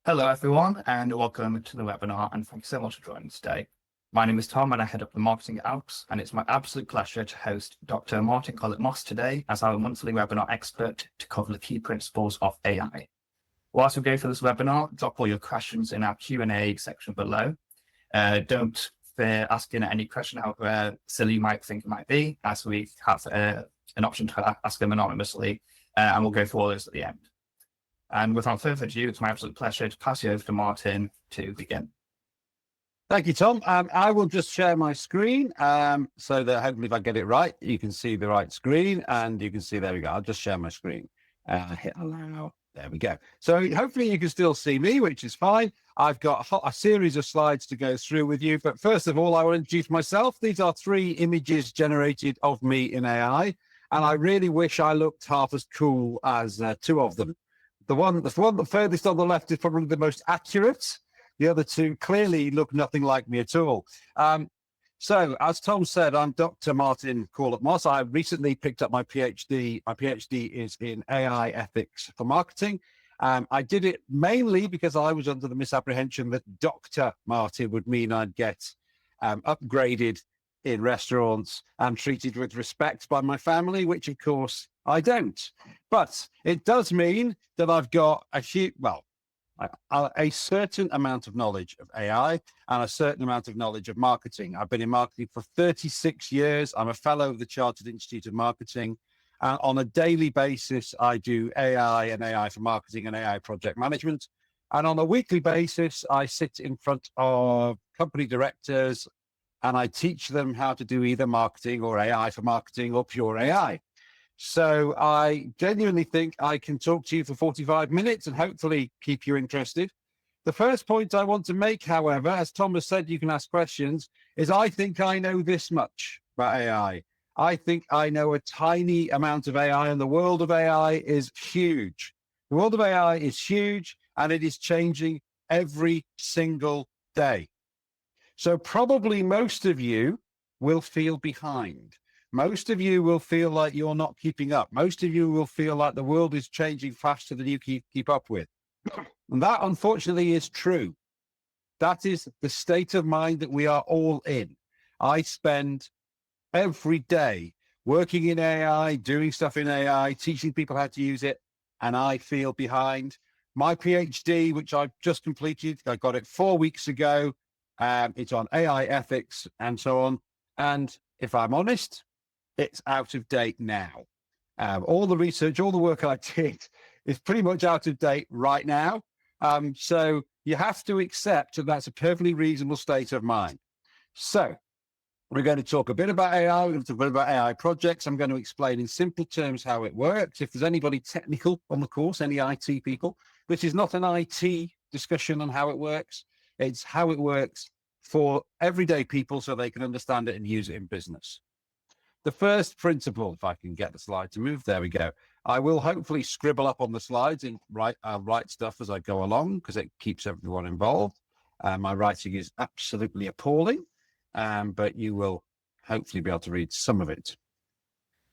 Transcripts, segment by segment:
Hello, everyone, and welcome to the webinar, and thank you so much for joining us today. My name is Tom, and I head up the marketing at Alps, and it's my absolute pleasure to host Dr. Martin Corlett-Moss today as our monthly webinar expert to cover the key principles of AI. Whilst we go through this webinar, drop all your questions in our Q&A section below. Don't fear asking any question, however silly you might think it might be, as we have an option to ask them anonymously, and we'll go through all those at the end. And without further ado, it's my absolute pleasure to pass you over to Martin to begin. Thank you, Tom. I will just share my screen so that hopefully if I get it right, you can see the right screen and you can see, there we go. I'll just share my screen. Hit allow. There we go. So hopefully you can still see me, which is fine. I've got a series of slides to go through with you. But first of all, I will introduce myself. These are 3 images generated of me in AI. And I really wish I looked half as cool as 2 of them. The one furthest on the left is probably the most accurate. The other 2 clearly look nothing like me at all. So, as Tom said, I'm Dr. Martin Corlett-Moss. I recently picked up my PhD. My PhD is in AI ethics for marketing. I did it mainly because I was under the misapprehension that Dr. Martin would mean I'd get upgraded in restaurants and treated with respect by my family, which of course I don't. But it does mean that I've got a certain amount of knowledge of AI and a certain amount of knowledge of marketing. I've been in marketing for 36 years. I'm a fellow of the Chartered Institute of Marketing. And on a daily basis, I do AI and AI for marketing and AI project management. And on a weekly basis, I sit in front of company directors and I teach them how to do either marketing or AI for marketing or pure AI. So I genuinely think I can talk to you for 45 minutes and hopefully keep you interested. The first point I want to make, however, as Thomas said, you can ask questions, is I think I know this much about AI. I think I know a tiny amount of AI, and the world of AI is huge. The world of AI is huge and it is changing every single day. So probably most of you will feel behind. Most of you will feel like you're not keeping up. Most of you will feel like the world is changing faster than you keep up with. And that, unfortunately, is true. That is the state of mind that we are all in. I spend every day working in AI, doing stuff in AI, teaching people how to use it, and I feel behind. My PhD, which I've just completed, I got it 4 weeks ago. It's on AI ethics and so on. And if I'm honest, it's out of date now. All the research, all the work I did is pretty much out of date right now. So you have to accept that that's a perfectly reasonable state of mind. So we're going to talk a bit about AI. We're going to talk a bit about AI projects. I'm going to explain in simple terms how it works. If there's anybody technical on the course, any IT people, this is not an IT discussion on how it works. It's how it works for everyday people so they can understand it and use it in business. The first principle, if I can get the slide to move, there we go. I will hopefully scribble up on the slides and write stuff as I go along because it keeps everyone involved. My writing is absolutely appalling, but you will hopefully be able to read some of it.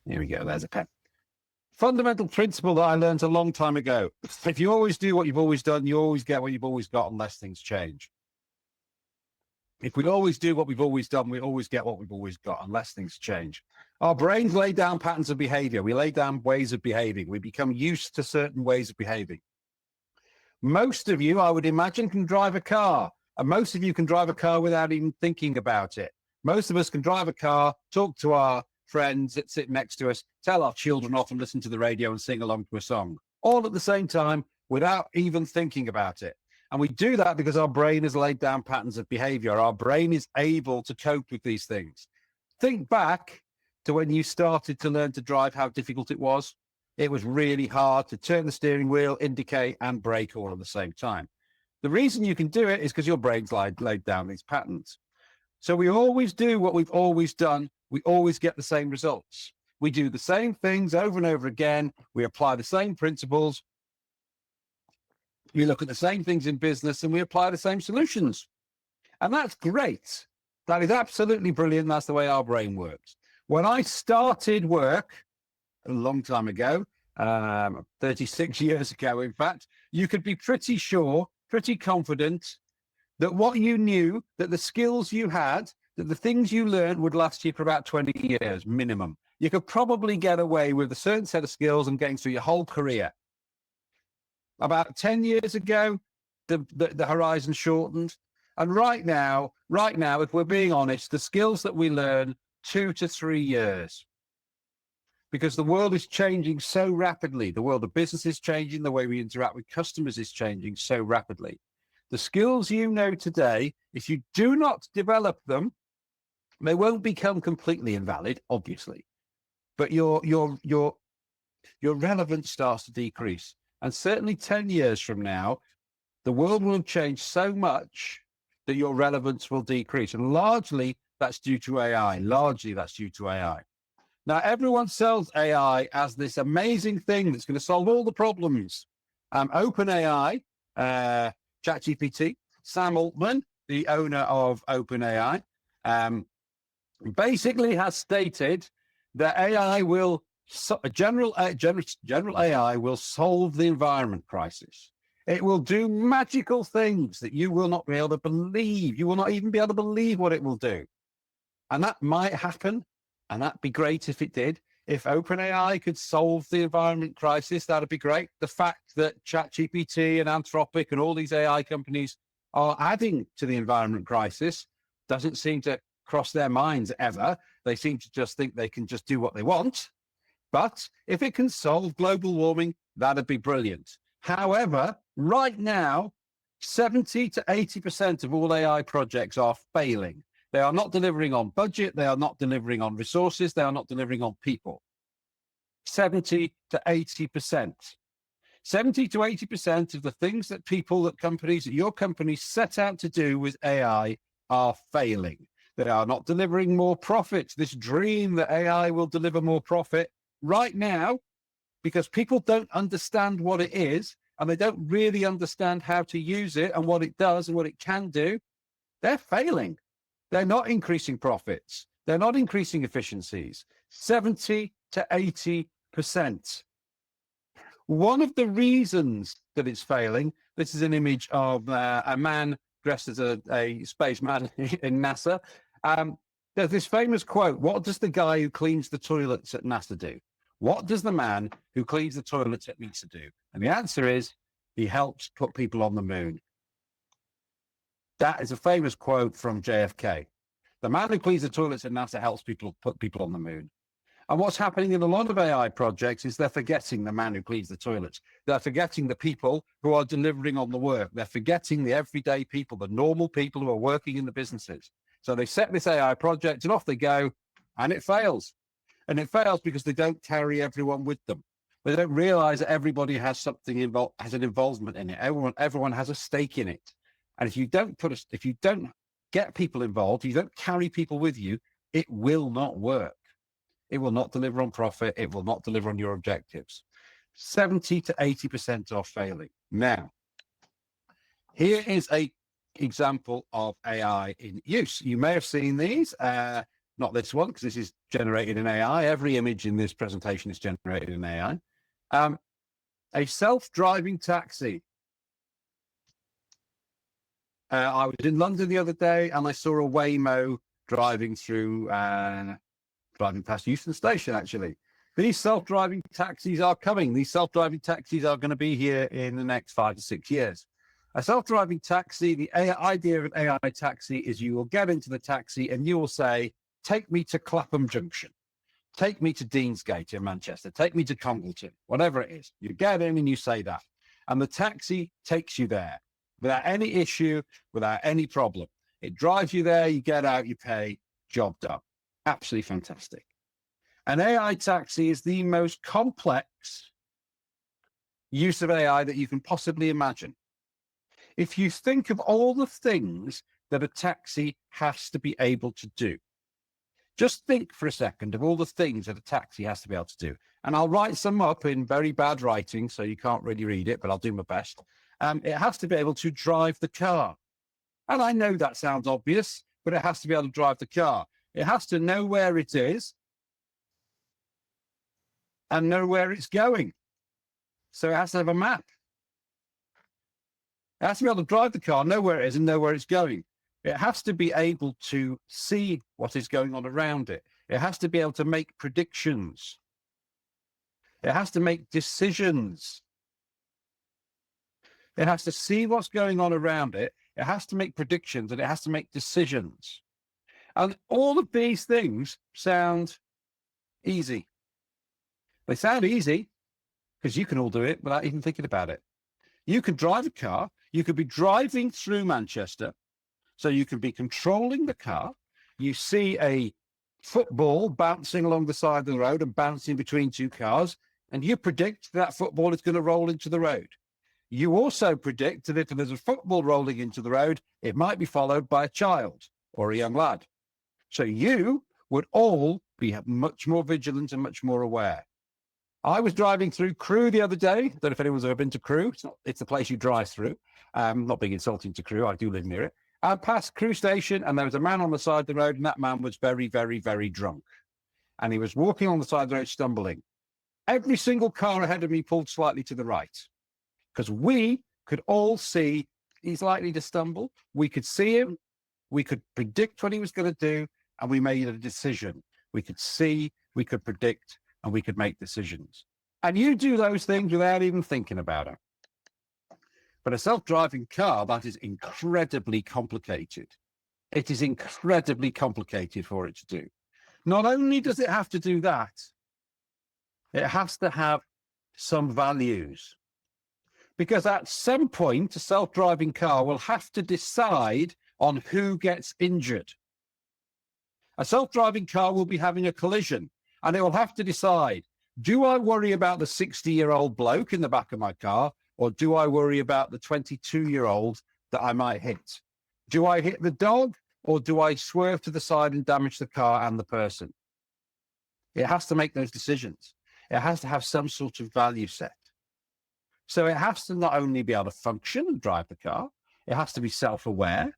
Here we go, there's a pen. Fundamental principle that I learned a long time ago. If you always do what you've always done, you always get what you've always got unless things change. If we always do what we've always done, we always get what we've always got unless things change. Our brains lay down patterns of behavior. We lay down ways of behaving. We become used to certain ways of behaving. Most of you, I would imagine, can drive a car. And most of you can drive a car without even thinking about it. Most of us can drive a car, talk to our friends that sit next to us, tell our children off and listen to the radio and sing along to a song, all at the same time without even thinking about it. And we do that because our brain has laid down patterns of behavior. Our brain is able to cope with these things. Think back to when you started to learn to drive, how difficult it was. It was really hard to turn the steering wheel, indicate, and brake all at the same time. The reason you can do it is because your brain's laid down these patterns. So we always do what we've always done. We always get the same results. We do the same things over and over again. We apply the same principles. We look at the same things in business and we apply the same solutions. And that's great. That is absolutely brilliant. That's the way our brain works. When I started work a long time ago, 36 years ago, in fact, you could be pretty sure pretty confident that what you knew, that the skills you had, that the things you learned would last you for about 20 years minimum. You could probably get away with a certain set of skills and getting through your whole career. About 10 years ago, the horizon shortened. And right now, if we're being honest, the skills that we learn, 2 to 3 years. Because the world is changing so rapidly. The world of business is changing. The way we interact with customers is changing so rapidly. The skills you know today, if you do not develop them, they won't become completely invalid, obviously. But your relevance starts to decrease. And certainly 10 years from now, the world will have changed so much that your relevance will decrease. And largely that's due to AI. Now, everyone sells AI as this amazing thing that's going to solve all the problems. OpenAI, ChatGPT, Sam Altman, the owner of OpenAI, basically has stated that general AI will solve the environment crisis. It will do magical things that you will not be able to believe. You will not even be able to believe what it will do. And that might happen. And that'd be great if it did. If OpenAI could solve the environment crisis, that'd be great. The fact that ChatGPT and Anthropic and all these AI companies are adding to the environment crisis doesn't seem to cross their minds ever. They seem to just think they can just do what they want. But if it can solve global warming, that'd be brilliant. However, right now, 70 to 80% of all AI projects are failing. They are not delivering on budget. They are not delivering on resources. They are not delivering on people. 70 to 80%. 70 to 80% of the things that companies, that your company set out to do with AI are failing. They are not delivering more profit. This dream that AI will deliver more profit right now, because people don't understand what it is, and they don't really understand how to use it and what it does and what it can do, they're failing. They're not increasing profits. They're not increasing efficiencies. 70 to 80%. One of the reasons that it's failing, this is an image of a man dressed as a spaceman in NASA. There's this famous quote: what does the guy who cleans the toilets at NASA do? What does the man who cleans the toilets at NASA do? And the answer is, he helps put people on the moon. That is a famous quote from JFK. The man who cleans the toilets at NASA helps put people on the moon. And what's happening in a lot of AI projects is they're forgetting the man who cleans the toilets. They're forgetting the people who are delivering on the work. They're forgetting the everyday people, the normal people who are working in the businesses. So they set this AI project and off they go, and it fails. And it fails because they don't carry everyone with them. They don't realize that everybody has something involved, has an involvement in it. Everyone has a stake in it. And if you don't get people involved, you don't carry people with you, it will not work. It will not deliver on profit. It will not deliver on your objectives. 70 to 80% are failing. Now, here is an example of AI in use. You may have seen these, not this one, because this is generated in AI. Every image in this presentation is generated in AI. A self-driving taxi. I was in London the other day and I saw a Waymo driving past Euston Station, actually. These self-driving taxis are coming. These self-driving taxis are going to be here in the next 5 to 6 years. A self-driving taxi, the idea of an AI taxi is you will get into the taxi and you will say, take me to Clapham Junction. Take me to Deansgate in Manchester. Take me to Congleton, whatever it is. You get in and you say that. And the taxi takes you there without any issue, without any problem. It drives you there, you get out, you pay, job done. Absolutely fantastic. An AI taxi is the most complex use of AI that you can possibly imagine. If you think of all the things that a taxi has to be able to do, just think for a second of all the things that a taxi has to be able to do. And I'll write some up in very bad writing, so you can't really read it, but I'll do my best. It has to be able to drive the car. And I know that sounds obvious, but it has to be able to drive the car. It has to know where it is and know where it's going. So it has to have a map. It has to be able to drive the car, know where it is and know where it's going. It has to be able to see what is going on around it. It has to be able to make predictions. It has to make decisions. It has to see what's going on around it. It has to make predictions and it has to make decisions. And all of these things sound easy. They sound easy because you can all do it without even thinking about it. You can drive a car. You could be driving through Manchester. So you can be controlling the car. You see a football bouncing along the side of the road and bouncing between two cars. And you predict that football is going to roll into the road. You also predict that if there's a football rolling into the road, it might be followed by a child or a young lad. So you would all be much more vigilant and much more aware. I was driving through Crewe the other day. Don't know if anyone's ever been to Crewe. It's the place you drive through. Not being insulting to Crewe. I do live near it. I passed Crewe station and there was a man on the side of the road and that man was very, very, very drunk. And he was walking on the side of the road, stumbling. Every single car ahead of me pulled slightly to the right because we could all see he's likely to stumble. We could see him. We could predict what he was going to do and we made a decision. We could see, we could predict, and we could make decisions. And you do those things without even thinking about it. But a self-driving car, that is incredibly complicated. It is incredibly complicated for it to do. Not only does it have to do that, it has to have some values. Because at some point, a self-driving car will have to decide on who gets injured. A self-driving car will be having a collision and it will have to decide, do I worry about the 60-year-old bloke in the back of my car or do I worry about the 22-year-old that I might hit? Do I hit the dog or do I swerve to the side and damage the car and the person? It has to make those decisions. It has to have some sort of value set. So it has to not only be able to function and drive the car, it has to be self-aware,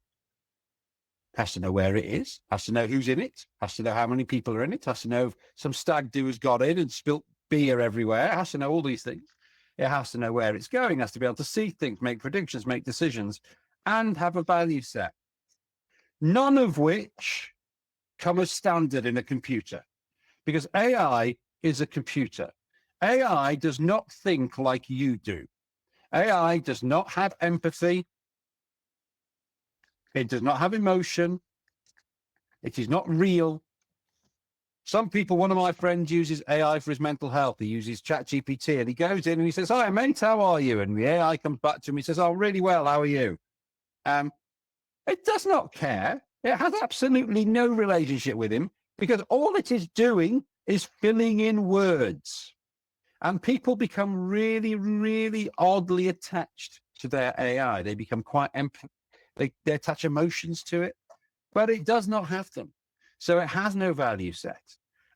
has to know where it is, has to know who's in it, has to know how many people are in it, has to know if some stag do has got in and spilt beer everywhere, it has to know all these things. It has to know where it's going, has to be able to see things, make predictions, make decisions, and have a value set. None of which come as standard in a computer, because AI is a computer. AI does not think like you do. AI does not have empathy. It does not have emotion. It is not real. Some people, one of my friends uses AI for his mental health. He uses ChatGPT and he goes in and he says, "Hi, mate, how are you?" And the AI comes back to him. He says, "Oh, really well. How are you?" It does not care. It has absolutely no relationship with him because all it is doing is filling in words. And people become really, really oddly attached to their AI. They become quite they attach emotions to it, but it does not have them. So it has no value set.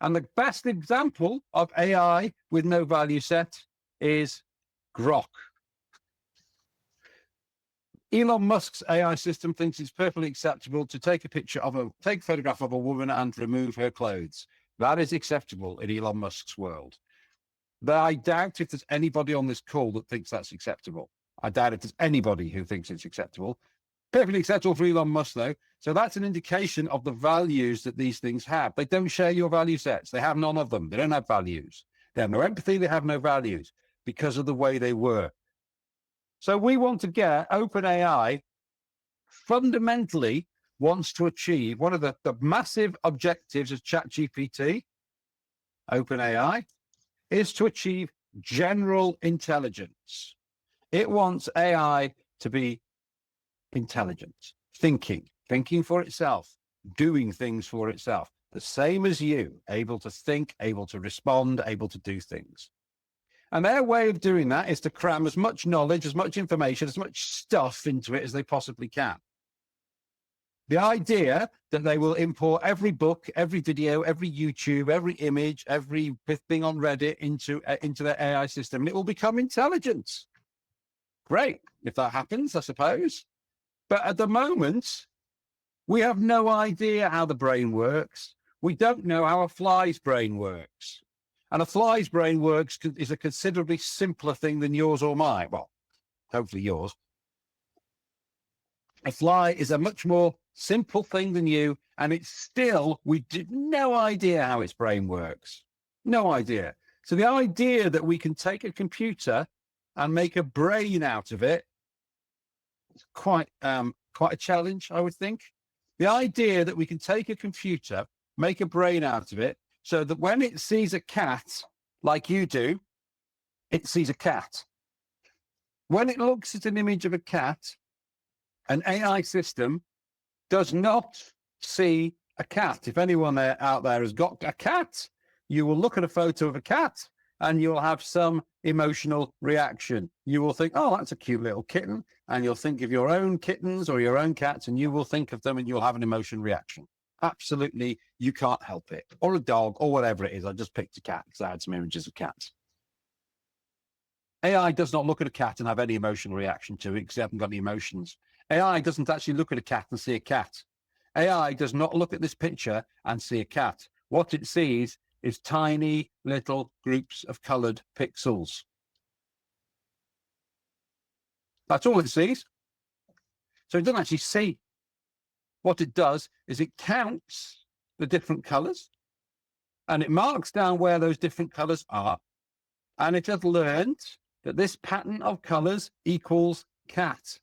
And the best example of AI with no value set is Grok. Elon Musk's AI system thinks it's perfectly acceptable to take a photograph of a woman and remove her clothes. That is acceptable in Elon Musk's world. But I doubt if there's anybody on this call that thinks that's acceptable. I doubt if there's anybody who thinks it's acceptable. Perfectly acceptable for Elon Musk, though. So that's an indication of the values that these things have. They don't share your value sets. They have none of them. They don't have values. They have no empathy. They have no values because of the way they work. So we want to get OpenAI fundamentally wants to achieve one of the massive objectives of ChatGPT, OpenAI, is to achieve general intelligence. It wants AI to be intelligent, thinking for itself, doing things for itself, the same as you, able to think, able to respond, able to do things. And their way of doing that is to cram as much knowledge, as much information, as much stuff into it as they possibly can. The idea that they will import every book, every video, every YouTube, every image, every thing on Reddit into their AI system, and it will become intelligent. Great, if that happens, I suppose. But at the moment, we have no idea how the brain works. We don't know how a fly's brain works. And a fly's brain is a considerably simpler thing than yours or mine. Well, hopefully yours. A fly is a much more simple thing than you, and it's still, we did no idea how its brain works. No idea. So the idea that we can take a computer and make a brain out of it is quite a challenge, I would think. The idea that we can take a computer, make a brain out of it, so that when it sees a cat, like you do, it sees a cat. When it looks at an image of a cat, an AI system does not see a cat. If anyone out there has got a cat, you will look at a photo of a cat and you'll have some emotional reaction. You will think, oh, that's a cute little kitten. And you'll think of your own kittens or your own cats, and you will think of them and you'll have an emotion reaction. Absolutely, you can't help it. Or a dog or whatever it is. I just picked a cat because I had some images of cats. AI does not look at a cat and have any emotional reaction to it because they haven't got any emotions. AI doesn't actually look at a cat and see a cat. AI does not look at this picture and see a cat. What it sees is tiny little groups of colored pixels. That's all it sees. So it doesn't actually see. What it does is it counts the different colors and it marks down where those different colors are. And it has learned that this pattern of colors equals cat.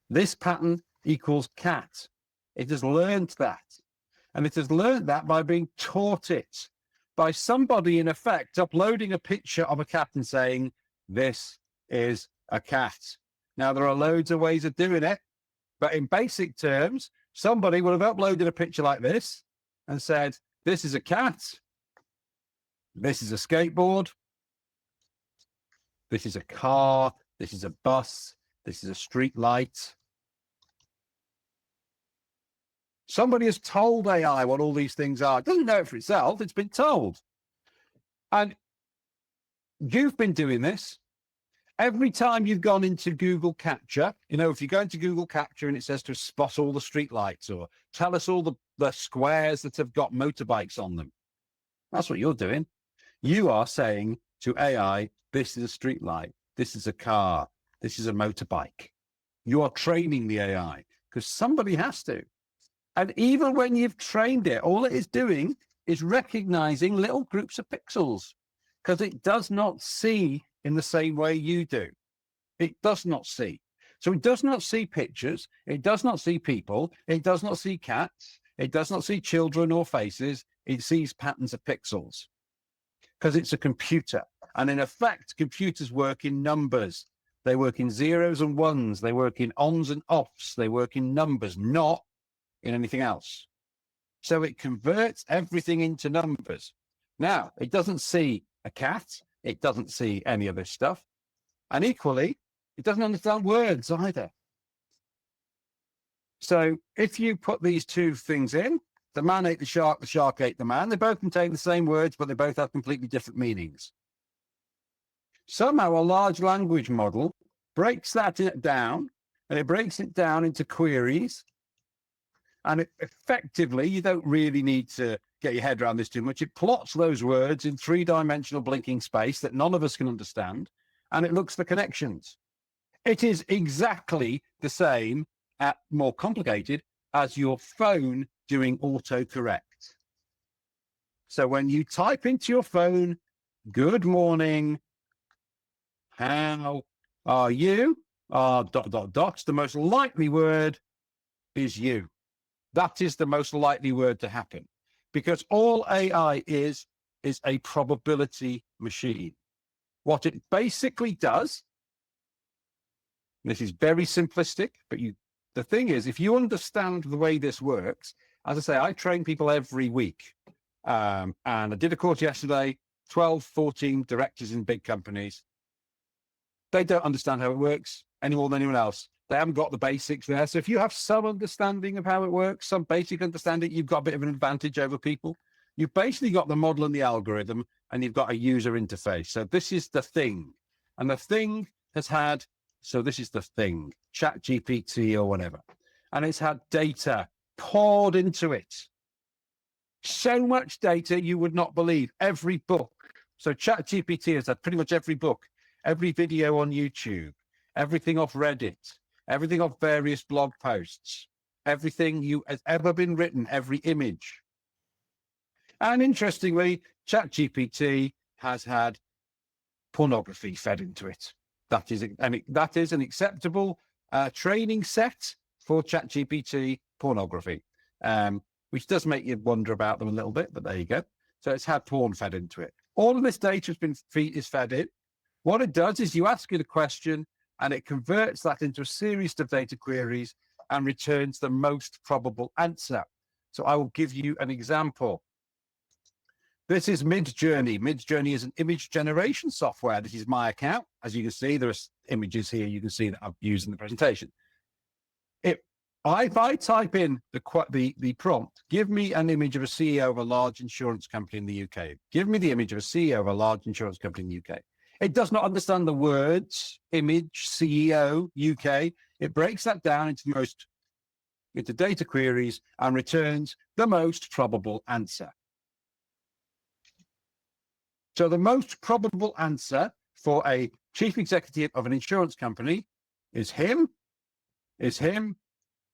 This pattern equals cat. It has learned that. And it has learned that by being taught it by somebody, in effect, uploading a picture of a cat and saying, this is a cat. Now, there are loads of ways of doing it, but in basic terms, somebody would have uploaded a picture like this and said, this is a cat. This is a skateboard. This is a car. This is a bus. This is a street light. Somebody has told AI what all these things are. It doesn't know it for itself. It's been told. And you've been doing this. Every time you've gone into Google Capture, if you go into Google Capture and it says to spot all the street lights or tell us all the squares that have got motorbikes on them. That's what you're doing. You are saying to AI, this is a street light. This is a car. This is a motorbike. You are training the AI because somebody has to. And even when you've trained it, all it is doing is recognizing little groups of pixels because it does not see in the same way you do. It does not see. So it does not see pictures. It does not see people. It does not see cats. It does not see children or faces. It sees patterns of pixels because it's a computer. And in effect, computers work in numbers. They work in zeros and ones. They work in ons and offs. They work in numbers, not in anything else. So it converts everything into numbers. Now, it doesn't see a cat. It doesn't see any of this stuff. And equally, it doesn't understand words either. So if you put these two things in, the man ate the shark ate the man, they both contain the same words, but they both have completely different meanings. Somehow a large language model breaks that down, and it breaks it down into queries. And effectively, you don't really need to get your head around this too much. It plots those words in three-dimensional blinking space that none of us can understand, and it looks for connections. It is exactly the same, more complicated, as your phone doing autocorrect. So when you type into your phone, good morning, how are you? The most likely word is you. That is the most likely word to happen because all AI is a probability machine. What it basically does, this is very simplistic, but the thing is, if you understand the way this works, as I say, I train people every week. And I did a course yesterday, 12, 14 directors in big companies. They don't understand how it works any more than anyone else. They haven't got the basics there. So if you have some understanding of how it works, some basic understanding, you've got a bit of an advantage over people. You've basically got the model and the algorithm, and you've got a user interface. So this is the thing. And the thing has had, so this is the thing, ChatGPT or whatever. And it's had data poured into it. So much data you would not believe. Every book. So ChatGPT has had pretty much every book, every video on YouTube, everything off Reddit, everything of various blog posts, everything has ever been written, every image. And interestingly, ChatGPT has had pornography fed into it. That is an acceptable training set for ChatGPT pornography, which does make you wonder about them a little bit, but there you go. So it's had porn fed into it. All of this data is fed in. What it does is you ask it a question and it converts that into a series of data queries and returns the most probable answer. So I will give you an example. This is Midjourney. Midjourney is an image generation software. This is my account. As you can see, there are images here you can see that I've used in the presentation. If I type in the prompt, give me an image of a CEO of a large insurance company in the UK. Give me the image of a CEO of a large insurance company in the UK. It does not understand the words image, CEO, UK. It breaks that down into data queries and returns the most probable answer. So the most probable answer for a chief executive of an insurance company is him, is him,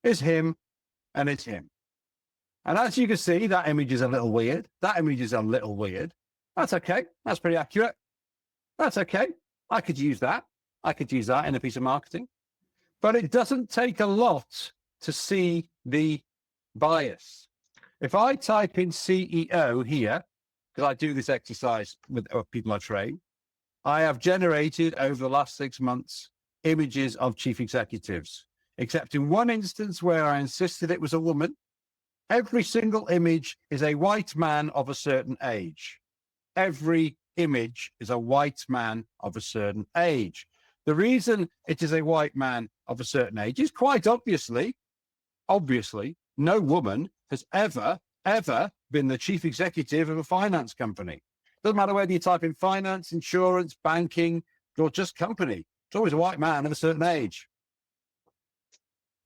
is him, and it's him. And as you can see, that image is a little weird. That image is a little weird. That's okay. That's pretty accurate. That's okay. I could use that. I could use that in a piece of marketing. But it doesn't take a lot to see the bias. If I type in CEO here, because I do this exercise with people I train, I have generated over the last 6 months images of chief executives, except in one instance where I insisted it was a woman. Every single image is a white man of a certain age. Every image is a white man of a certain age. The reason it is a white man of a certain age is quite obviously, no woman has ever been the chief executive of a finance company. Doesn't matter whether you type in finance, insurance, banking, or just company. It's always a white man of a certain age.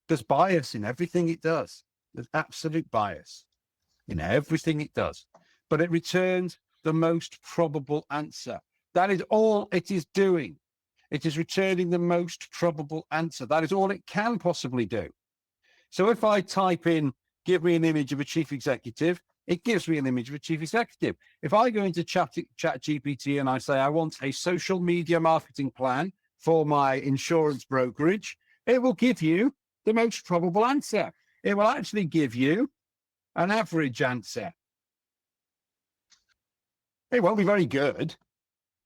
There's bias in everything it does. There's absolute bias in everything it does. But it returns the most probable answer. That is all it is doing. It is returning the most probable answer. That is all it can possibly do. So if I type in, give me an image of a chief executive, it gives me an image of a chief executive. If I go into ChatGPT and I say, I want a social media marketing plan for my insurance brokerage, it will give you the most probable answer. It will actually give you an average answer. It won't be very good.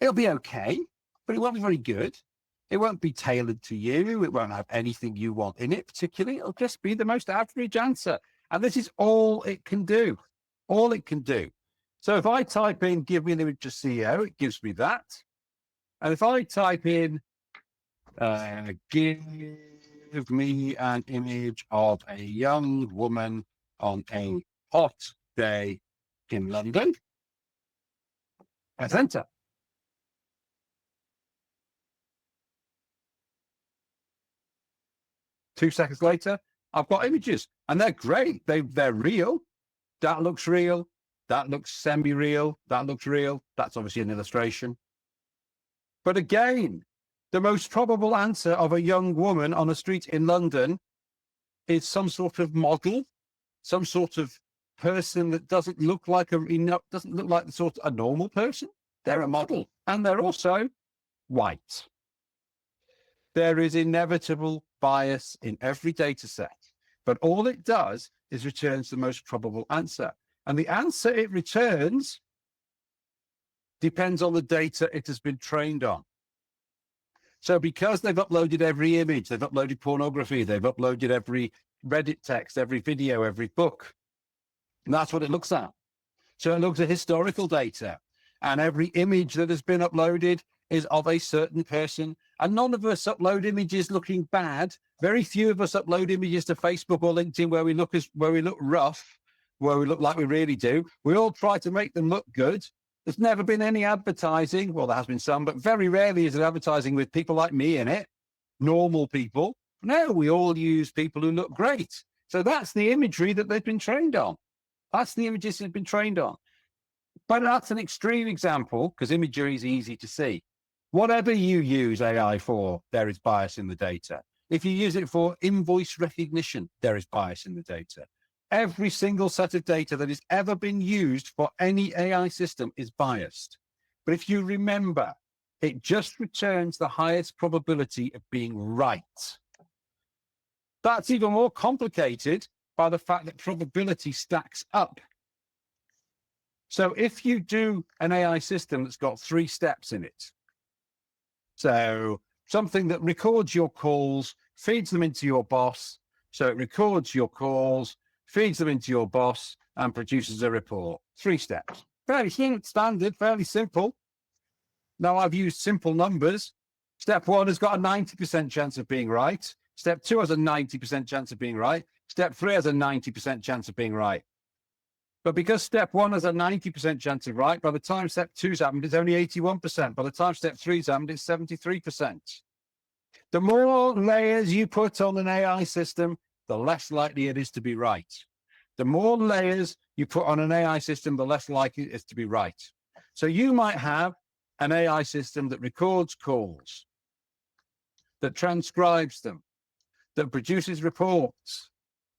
It'll be okay, but it won't be very good. It won't be tailored to you. It won't have anything you want in it particularly. It'll just be the most average answer. And this is all it can do. All it can do. So if I type in, give me an image of CEO, it gives me that. And if I type in, give me an image of a young woman on a hot day in London, press enter. Two seconds later, I've got images and they're great. They're real. That looks real. That looks semi-real. That looks real. That's obviously an illustration. But again, the most probable answer of a young woman on a street in London is some sort of model, some sort of person that doesn't look like the sort of a normal person. They're a model and they're also white. There is inevitable bias in every data set, but all it does is returns the most probable answer. And the answer it returns depends on the data it has been trained on. So because they've uploaded every image, they've uploaded pornography, they've uploaded every Reddit text, every video, every book, and that's what it looks at. So it looks at historical data, and every image that has been uploaded is of a certain person. And none of us upload images looking bad. Very few of us upload images to Facebook or LinkedIn where we look rough, where we look like we really do. We all try to make them look good. There's never been any advertising. Well, there has been some, but very rarely is it advertising with people like me in it, normal people. No, we all use people who look great. So that's the imagery that they've been trained on. That's the images they've been trained on. But that's an extreme example because imagery is easy to see. Whatever you use AI for, there is bias in the data. If you use it for invoice recognition, there is bias in the data. Every single set of data that has ever been used for any AI system is biased. But if you remember, it just returns the highest probability of being right. That's even more complicated by the fact that probability stacks up. So if you do an AI system that's got 3 steps in it, so something that records your calls, feeds them into your boss, so it records your calls, feeds them into your boss, and produces a report. 3 steps. Fairly standard, fairly simple. Now, I've used simple numbers. Step 1 has got a 90% chance of being right. Step 2 has a 90% chance of being right. Step 3 has a 90% chance of being right. But because step 1 has a 90% chance of right, by the time step 2's happened, it's only 81%. By the time step 3's happened, it's 73%. The more layers you put on an AI system, the less likely it is to be right. The more layers you put on an AI system, the less likely it is to be right. So you might have an AI system that records calls, that transcribes them, that produces reports,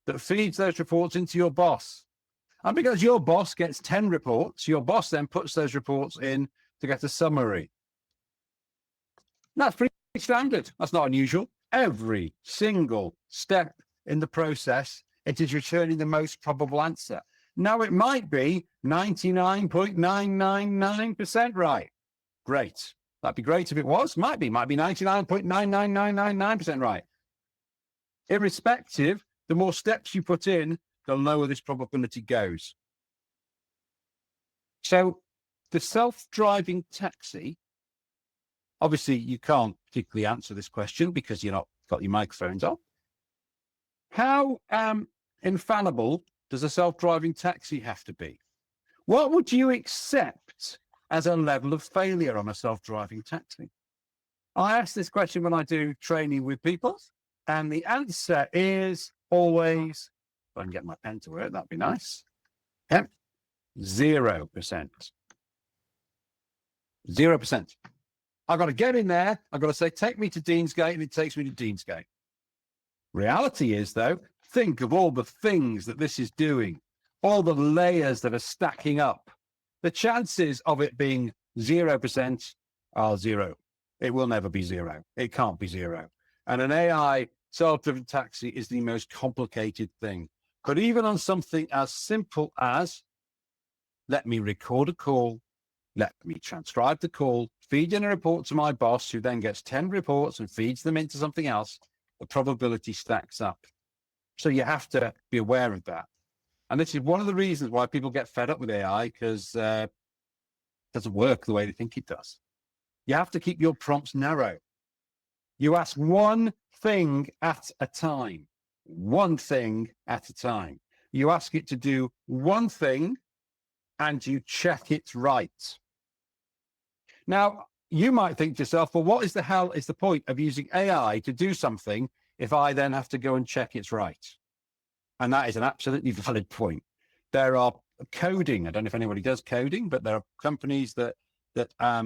that feeds those reports into your boss. And because your boss gets 10 reports, your boss then puts those reports in to get a summary. That's pretty standard. That's not unusual. Every single step in the process, it is returning the most probable answer. Now, it might be 99.999% right. Great. That'd be great if it was. Might be 99.99999% right. Irrespective, the more steps you put in, the lower this probability goes. So the self-driving taxi, obviously you can't particularly answer this question because you're not got your microphones on. How infallible does a self-driving taxi have to be? What would you accept as a level of failure on a self-driving taxi? I ask this question when I do training with people, and the answer is always, if I can get my pen to work, that'd be nice. Yep. 0%. 0%. I've got to get in there. I've got to say, take me to Deansgate, and it takes me to Deansgate. Reality is, though, think of all the things that this is doing, all the layers that are stacking up. The chances of it being 0% are 0. It will never be 0. It can't be 0. And an AI self-driven taxi is the most complicated thing. But even on something as simple as, let me record a call, let me transcribe the call, feed in a report to my boss, who then gets 10 reports and feeds them into something else, the probability stacks up. So you have to be aware of that. And this is one of the reasons why people get fed up with AI, because it doesn't work the way they think it does. You have to keep your prompts narrow. You ask one thing at a time. One thing at a time. You ask it to do one thing and you check it's right. Now, you might think to yourself, well, what is the hell is the point of using AI to do something if I then have to go and check it's right? And that is an absolutely valid point. There are coding. I don't know if anybody does coding, but there are companies that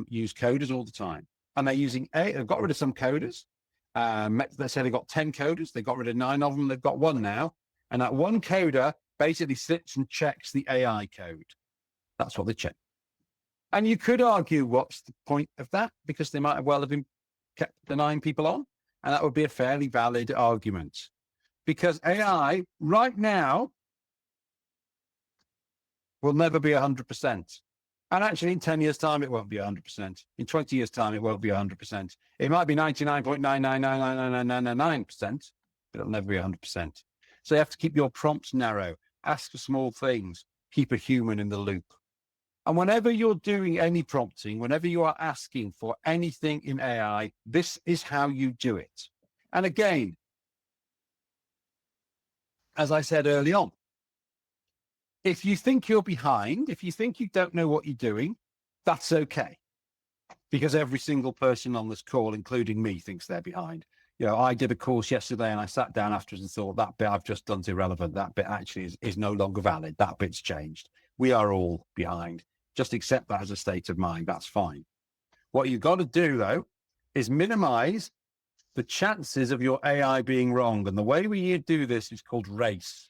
use coders all the time. And they're using they've got rid of some coders. Let's say they've got 10 coders. They got rid of 9 of them. They've got 1 now. And that one coder basically sits and checks the AI code. That's what they check. And you could argue, what's the point of that? Because they might well have been kept the 9 people on. And that would be a fairly valid argument. Because AI right now will never be 100%. And actually, in 10 years' time, it won't be 100%. In 20 years' time, it won't be 100%. It might be 99.9999999%, but it'll never be 100%. So you have to keep your prompts narrow, ask for small things, keep a human in the loop. And whenever you're doing any prompting, whenever you are asking for anything in AI, this is how you do it. And again, as I said early on, if you think you're behind, if you think you don't know what you're doing, that's okay. Because every single person on this call, including me, thinks they're behind. You know, I did a course yesterday and I sat down afterwards and thought, that bit I've just done is irrelevant. That bit actually is no longer valid. That bit's changed. We are all behind. Just accept that as a state of mind. That's fine. What you've got to do, though, is minimize the chances of your AI being wrong. And the way we do this is called race.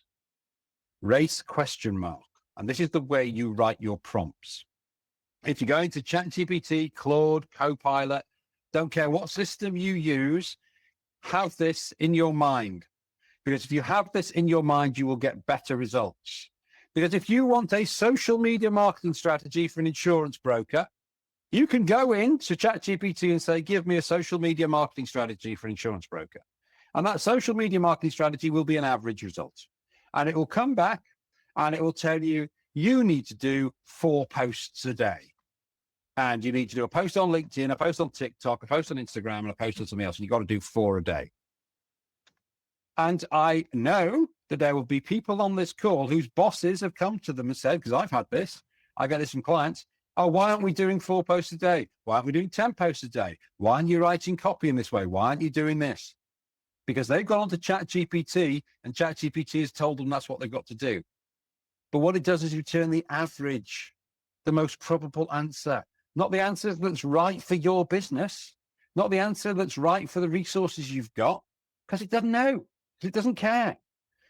Race question mark. And this is the way you write your prompts. If you go into ChatGPT, Claude, Copilot, don't care what system you use, have this in your mind. Because if you have this in your mind, you will get better results. Because if you want a social media marketing strategy for an insurance broker, you can go into ChatGPT and say, give me a social media marketing strategy for an insurance broker. And that social media marketing strategy will be an average result. And it will come back and it will tell you, you need to do 4 posts a day. And you need to do a post on LinkedIn, a post on TikTok, a post on Instagram, and a post on something else. And you've got to do 4 a day. And I know that there will be people on this call whose bosses have come to them and said, because I've had this, I get this from clients, oh, why aren't we doing 4 posts a day? Why aren't we doing 10 posts a day? Why aren't you writing copy in this way? Why aren't you doing this? Because they've gone on to ChatGPT and ChatGPT has told them that's what they've got to do. But what it does is return the average, the most probable answer, not the answer that's right for your business, not the answer that's right for the resources you've got, because it doesn't know. It doesn't care.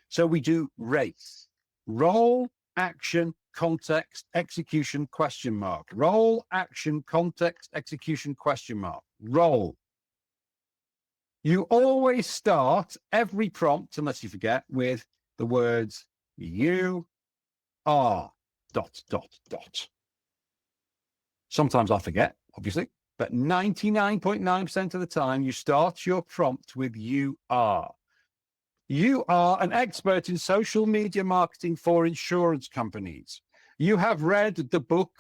So we do race, role, action, context, execution, question mark. Role, action, context, execution, question mark. Role. You always start every prompt, unless you forget, with the words you are ... Sometimes I forget, obviously, but 99.9% of the time you start your prompt with you are. You are an expert in social media marketing for insurance companies. You have read the book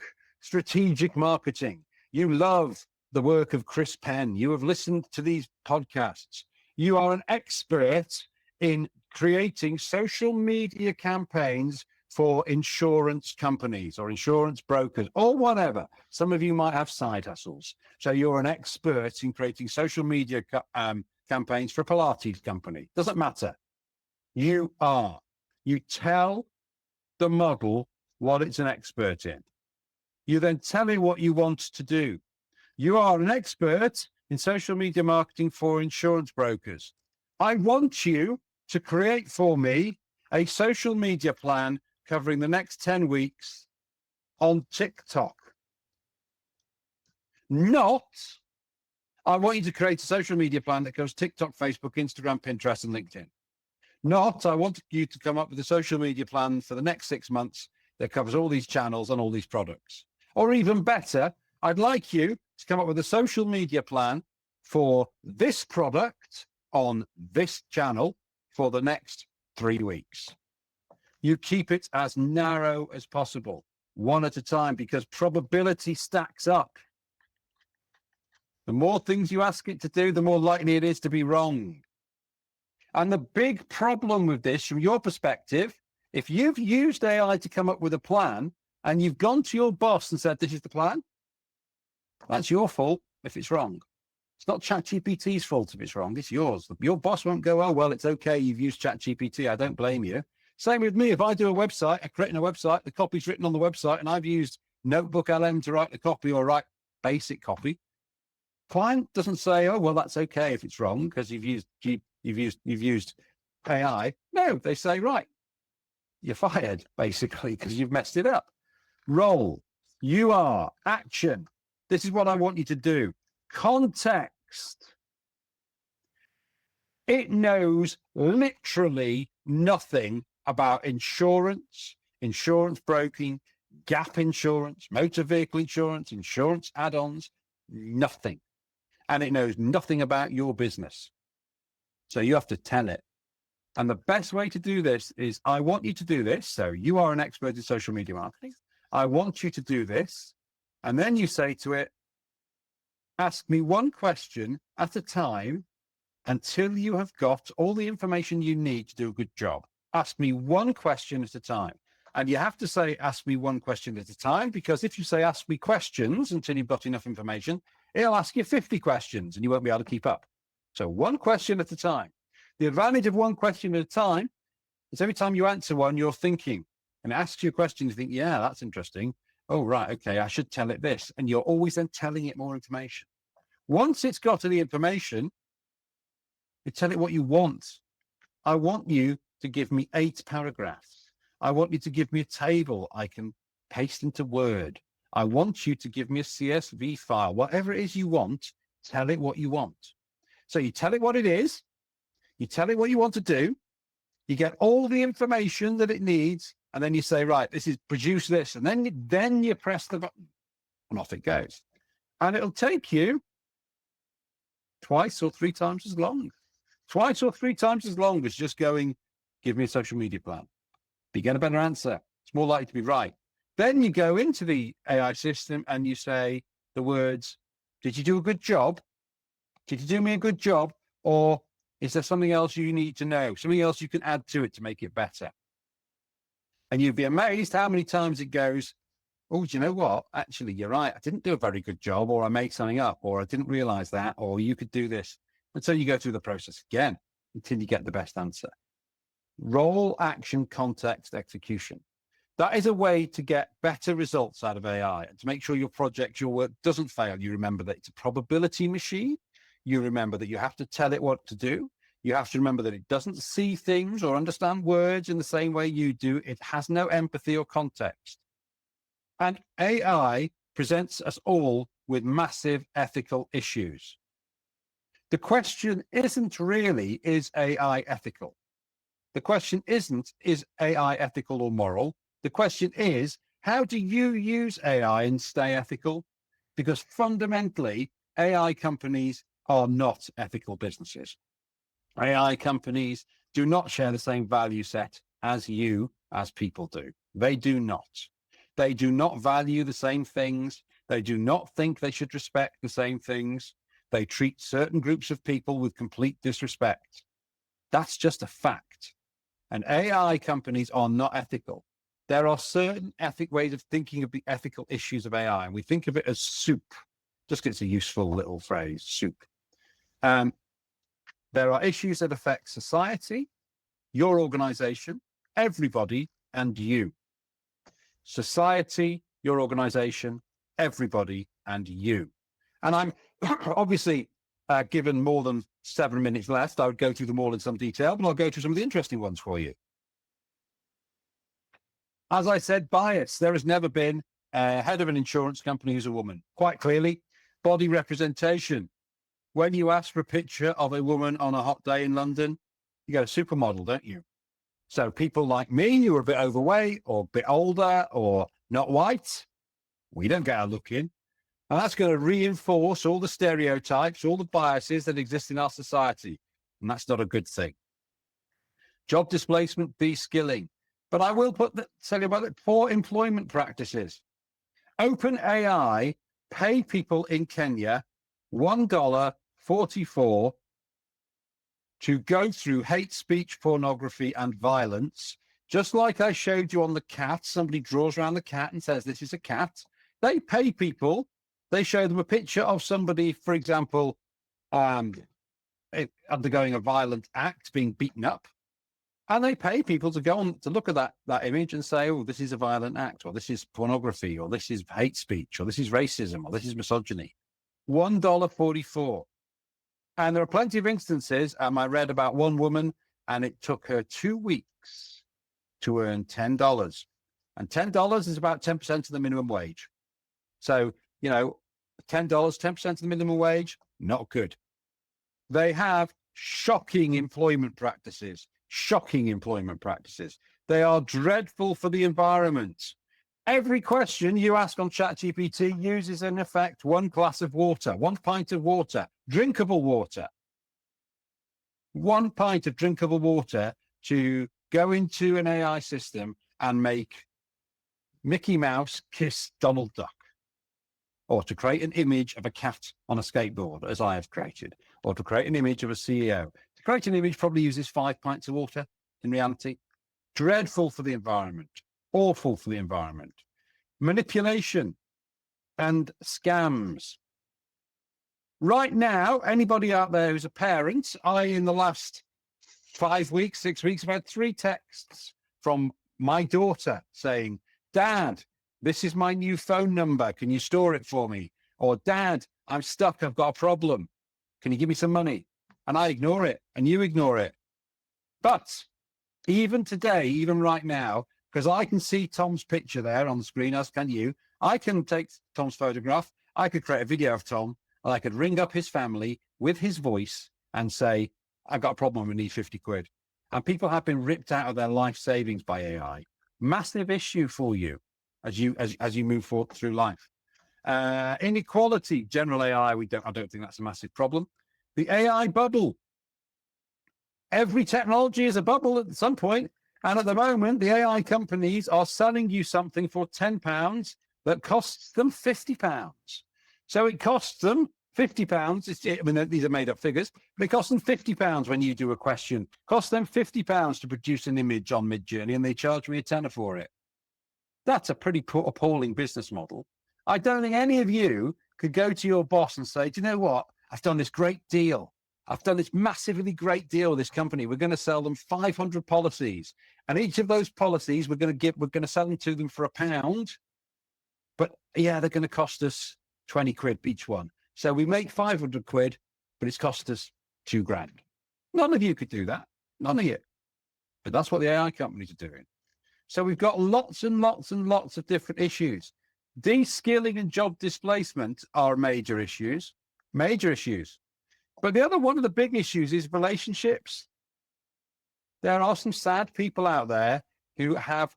Strategic Marketing. You love the work of Chris Penn. You have listened to these podcasts. You are an expert in creating social media campaigns for insurance companies or insurance brokers or whatever. Some of you might have side hustles. So you're an expert in creating social media campaigns for a Pilates company. Doesn't matter. You are. You tell the model what it's an expert in. You then tell it what you want to do. You are an expert in social media marketing for insurance brokers. I want you to create for me a social media plan covering the next 10 weeks on TikTok. Not, I want you to create a social media plan that goes TikTok, Facebook, Instagram, Pinterest, and LinkedIn. Not, I want you to come up with a social media plan for the next 6 months that covers all these channels and all these products. Or even better, I'd like you to come up with a social media plan for this product on this channel for the next 3 weeks. You keep it as narrow as possible, one at a time, because probability stacks up. The more things you ask it to do, the more likely it is to be wrong. And the big problem with this, from your perspective, if you've used AI to come up with a plan and you've gone to your boss and said, this is the plan, that's your fault if it's wrong. It's not ChatGPT's fault if it's wrong, it's yours. Your boss won't go, oh, well, it's okay, you've used ChatGPT, I don't blame you. Same with me. If I do a website, I'm creating a website, the copy's written on the website, and I've used Notebook LM to write the copy or write basic copy. Client doesn't say, oh, well, that's okay if it's wrong because you've used AI. No, they say, right, you're fired, basically, because you've messed it up. Role, you are, action. This is what I want you to do. Context. It knows literally nothing about insurance, insurance broking, gap insurance, motor vehicle insurance, insurance add-ons, nothing. And it knows nothing about your business. So you have to tell it. And the best way to do this is, I want you to do this. So you are an expert in social media marketing. I want you to do this. And then you say to it, ask me one question at a time until you have got all the information you need to do a good job. Ask me one question at a time. And you have to say, ask me one question at a time, because if you say, ask me questions until you've got enough information, it'll ask you 50 questions and you won't be able to keep up. So one question at a time. The advantage of one question at a time is every time you answer one, you're thinking, and it asks you a question, you think, yeah, that's interesting. Oh, right. Okay. I should tell it this. And you're always then telling it more information. Once it's got to the information, You tell it what you want. I want you to give me 8 paragraphs. I want you to give me a table I can paste into Word. I want you to give me a CSV file. Whatever it is you want, tell it what you want. So you tell it what it is. You tell it what you want to do. You get all the information that it needs. And then you say, right, this is produce this. And then you press the button and off it goes. And it'll take you twice or 3 times as long. Twice or 3 times as long as just going, give me a social media plan. You get a better answer. It's more likely to be right. Then you go into the AI system and you say the words, did you do a good job? Did you do me a good job? Or is there something else you need to know? Something else you can add to it to make it better? And you'd be amazed how many times it goes, oh, do you know what? Actually, you're right. I didn't do a very good job, or I made something up, or I didn't realize that, or you could do this. And so you go through the process again until you get the best answer. Role, action, context, execution. That is a way to get better results out of AI and to make sure your project, your work doesn't fail. You remember that it's a probability machine. You remember that you have to tell it what to do. You have to remember that it doesn't see things or understand words in the same way you do. It has no empathy or context. And AI presents us all with massive ethical issues. The question isn't really, is AI ethical? The question isn't, is AI ethical or moral? The question is, how do you use AI and stay ethical? Because fundamentally, AI companies are not ethical businesses. AI companies do not share the same value set as you, as people do. They do not. They do not value the same things. They do not think they should respect the same things. They treat certain groups of people with complete disrespect. That's just a fact. And AI companies are not ethical. There are certain ways of thinking of the ethical issues of AI, and we think of it as soup. Just because it's a useful little phrase, soup. There are issues that affect society, your organization, everybody, and you. Society, your organization, everybody, and you. And I'm obviously given more than 7 minutes left. I would go through them all in some detail, but I'll go through some of the interesting ones for you. As I said, bias. There has never been a head of an insurance company who's a woman. Quite clearly, body representation. When you ask for a picture of a woman on a hot day in London, you get a supermodel, don't you? So people like me who are a bit overweight or a bit older or not white, we don't get a look in. And that's going to reinforce all the stereotypes, all the biases that exist in our society. And that's not a good thing. Job displacement, de-skilling. But I will tell you about it. Poor employment practices. OpenAI pay people in Kenya $1.44 to go through hate speech, pornography, and violence. Just like I showed you on the cat, somebody draws around the cat and says, this is a cat. They pay people. They show them a picture of somebody, for example, undergoing a violent act, being beaten up. And they pay people to go on to look at that image and say, oh, this is a violent act, or this is pornography, or this is hate speech, or this is racism, or this is misogyny. $1.44. And there are plenty of instances. I read about one woman, and it took her 2 weeks to earn $10. And $10 is about 10% of the minimum wage. So, you know, $10, 10% of the minimum wage, not good. They have shocking employment practices. Shocking employment practices. They are dreadful for the environment. Every question you ask on ChatGPT uses, in effect, 1 glass of water, 1 pint of water, drinkable water. 1 pint of drinkable water to go into an AI system and make Mickey Mouse kiss Donald Duck, or to create an image of a cat on a skateboard, as I have created, or to create an image of a CEO. To create an image probably uses 5 pints of water in reality. Dreadful for the environment, awful for the environment. Manipulation and scams. Right now, anybody out there who's a parent, in the last 5 weeks, 6 weeks, I've had 3 texts from my daughter saying, Dad, this is my new phone number. Can you store it for me? Or Dad, I'm stuck. I've got a problem. Can you give me some money? and I ignore it and you ignore it. But even today, even right now, because I can see Tom's picture there on the screen, as can you, I can take Tom's photograph, I could create a video of Tom, and I could ring up his family with his voice and say, I've got a problem, we need 50 quid. And people have been ripped out of their life savings by AI. Massive issue for you as you move forward through life. Inequality, general AI, I don't think that's a massive problem. The AI bubble. Every technology is a bubble at some point. And at the moment, the AI companies are selling you something for £10 that costs them £50. So it costs them £50. I mean, these are made up figures, but it costs them £50 when you do a question. It costs them £50 to produce an image on Midjourney, and they charge me a tenner for it. That's a pretty appalling business model. I don't think any of you could go to your boss and say, do you know what? I've done this great deal. I've done this massively great deal with this company. We're going to sell them 500 policies. And each of those policies, we're going to sell them to them for £1. But yeah, they're going to cost us 20 quid each one. So we make 500 quid, but it's cost us £2,000. None of you could do that. None of you. But that's what the AI companies are doing. So we've got lots and lots and lots of different issues. De-skilling and job displacement are major issues. But the other one of the big issues is relationships. There are some sad people out there who have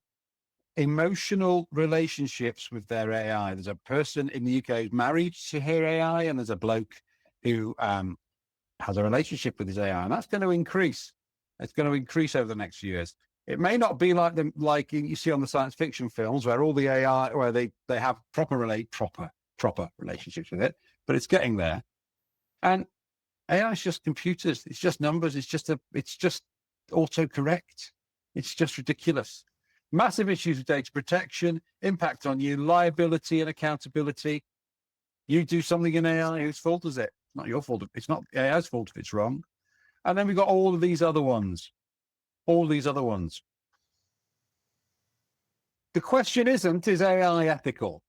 emotional relationships with their AI. There's a person in the UK who's married to her AI, and there's a bloke who has a relationship with his AI, and that's going to increase. It's going to increase over the next few years. It may not be like you see on the science fiction films where all the AI, where they have proper relationships with it, but it's getting there. And AI is just computers. It's just numbers. It's just autocorrect. It's just ridiculous. Massive issues with data protection, impact on you, liability and accountability. You do something in AI, whose fault is it? It's not your fault. It's not AI's fault if it's wrong. And then we've got all of these other ones. The question isn't, is AI ethical?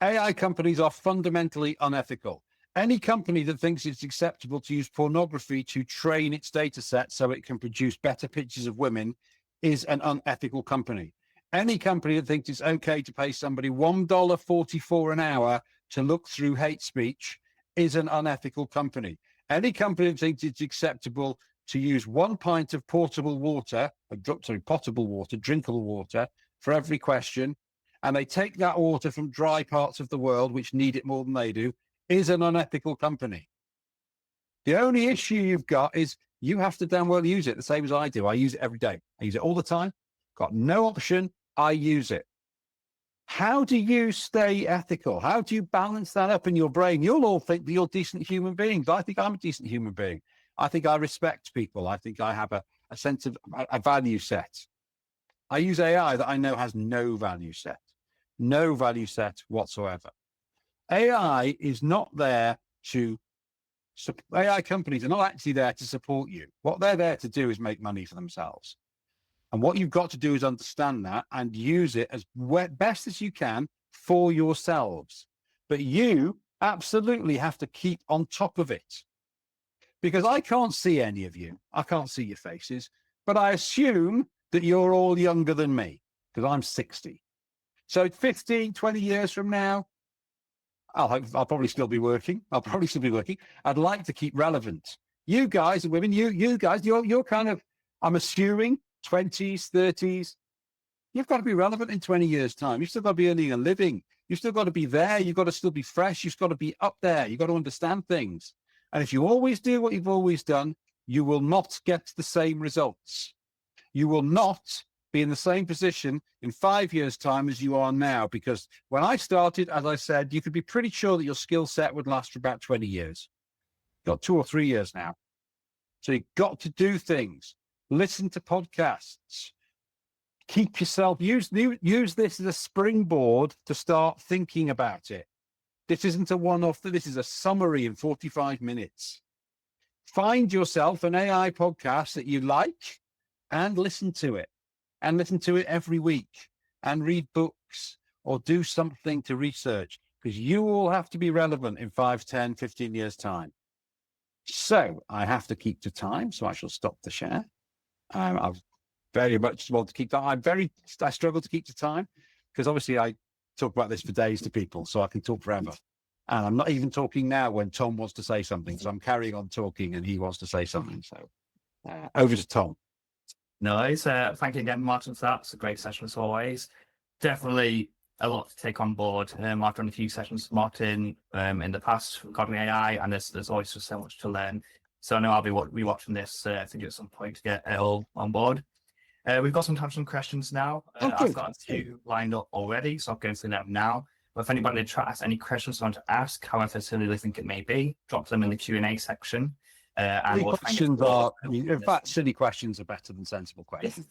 AI companies are fundamentally unethical. Any company that thinks it's acceptable to use pornography to train its data set so it can produce better pictures of women is an unethical company. Any company that thinks it's okay to pay somebody $1.44 an hour to look through hate speech is an unethical company. Any company that thinks it's acceptable to use 1 pint of potable water, drinkable water, for every question, and they take that water from dry parts of the world which need it more than they do, is an unethical company. The only issue you've got is you have to damn well use it the same as I do. I use it every day. I use it all the time. Got no option. I use it. How do you stay ethical? How do you balance that up in your brain? You'll all think that you're decent human beings. I think I'm a decent human being. I think I respect people. I think I have a sense of a value set. I use AI that I know has no value set whatsoever. AI is not there to, AI companies are not actually there to support you. What they're there to do is make money for themselves. And what you've got to do is understand that and use it as best as you can for yourselves. But you absolutely have to keep on top of it. Because I can't see any of you. I can't see your faces. But I assume that you're all younger than me, because I'm 60. So 15, 20 years from now, I'll probably still be working. I'd like to keep relevant. You guys and women, you guys, you're kind of, I'm assuming, 20s, 30s. You've got to be relevant in 20 years' time. You've still got to be earning a living. You've still got to be there. You've got to still be fresh. You've got to be up there. You've got to understand things. And if you always do what you've always done, you will not get the same results. You will not be in the same position in 5 years' time as you are now. Because when I started, as I said, you could be pretty sure that your skill set would last for about 20 years. Got 2 or 3 years now. So you've got to do things. Listen to podcasts. Keep yourself, use this as a springboard to start thinking about it. This isn't a one-off, this is a summary in 45 minutes. Find yourself an AI podcast that you like and listen to it. And listen to it every week. And read books or do something to research. Because you all have to be relevant in 5, 10, 15 years' time. So I have to keep to time, so I shall stop the share. I very much want to keep that. I struggle to keep to time because obviously I talk about this for days to people, so I can talk forever. And I'm not even talking now when Tom wants to say something, so I'm carrying on talking and he wants to say something. So over to Tom. No worries. Thank you again, Martin, for that. It's a great session as always. Definitely a lot to take on board. I've done a few sessions with Martin in the past regarding AI, and there's always just so much to learn. So I know I'll be rewatching this I think at some point to get it all on board. We've got some time for some questions now. I've got a few lined up already, so I'll go through them now. But if anybody in the chat has any questions they want to ask, however silly they think it may be, drop them in the Q&A section. And we'll questions are, in fact, silly questions are better than sensible questions.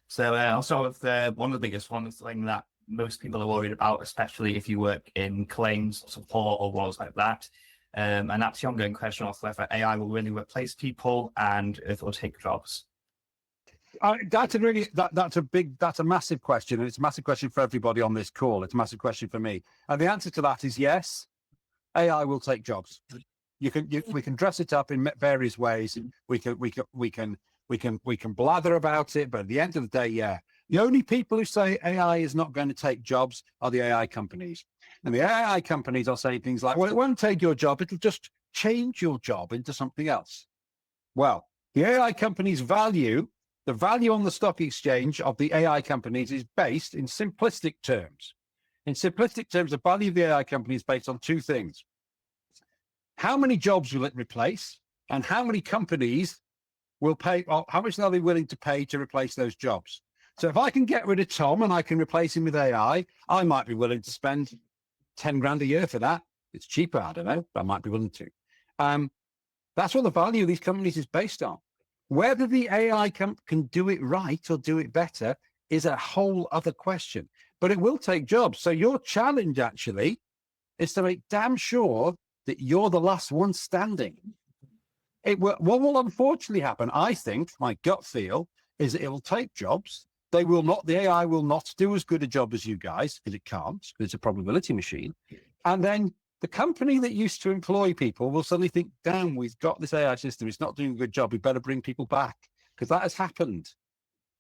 So I'll start with one of the biggest ones, thing that most people are worried about, especially if you work in claims support or roles like that. And that's the ongoing question of whether AI will really replace people and if it will take jobs. That's a massive question, and it's a massive question for everybody on this call. It's a massive question for me, and the answer to that is yes. AI will take jobs. We can dress it up in various ways. We can blather about it, but at the end of the day, yeah. The only people who say AI is not going to take jobs are the AI companies, and the AI companies are saying things like, "Well, it won't take your job; it'll just change your job into something else." Well, the AI companies the value on the stock exchange of the AI companies is based in simplistic terms. In simplistic terms, the value of the AI company is based on two things. How many jobs will it replace? And how many companies will pay, or how much are they willing to pay to replace those jobs? So if I can get rid of Tom and I can replace him with AI, I might be willing to spend 10 grand a year for that. It's cheaper, I don't know, but I might be willing to. That's what the value of these companies is based on. Whether the AI can do it right or do it better is a whole other question, but it will take jobs. So your challenge actually is to make damn sure that you're the last one standing. What will unfortunately happen, I think, my gut feel, is that it will take jobs. The AI will not do as good a job as you guys, because it can't, because it's a probability machine. And then the company that used to employ people will suddenly think, damn, we've got this AI system. It's not doing a good job. We better bring people back, because that has happened.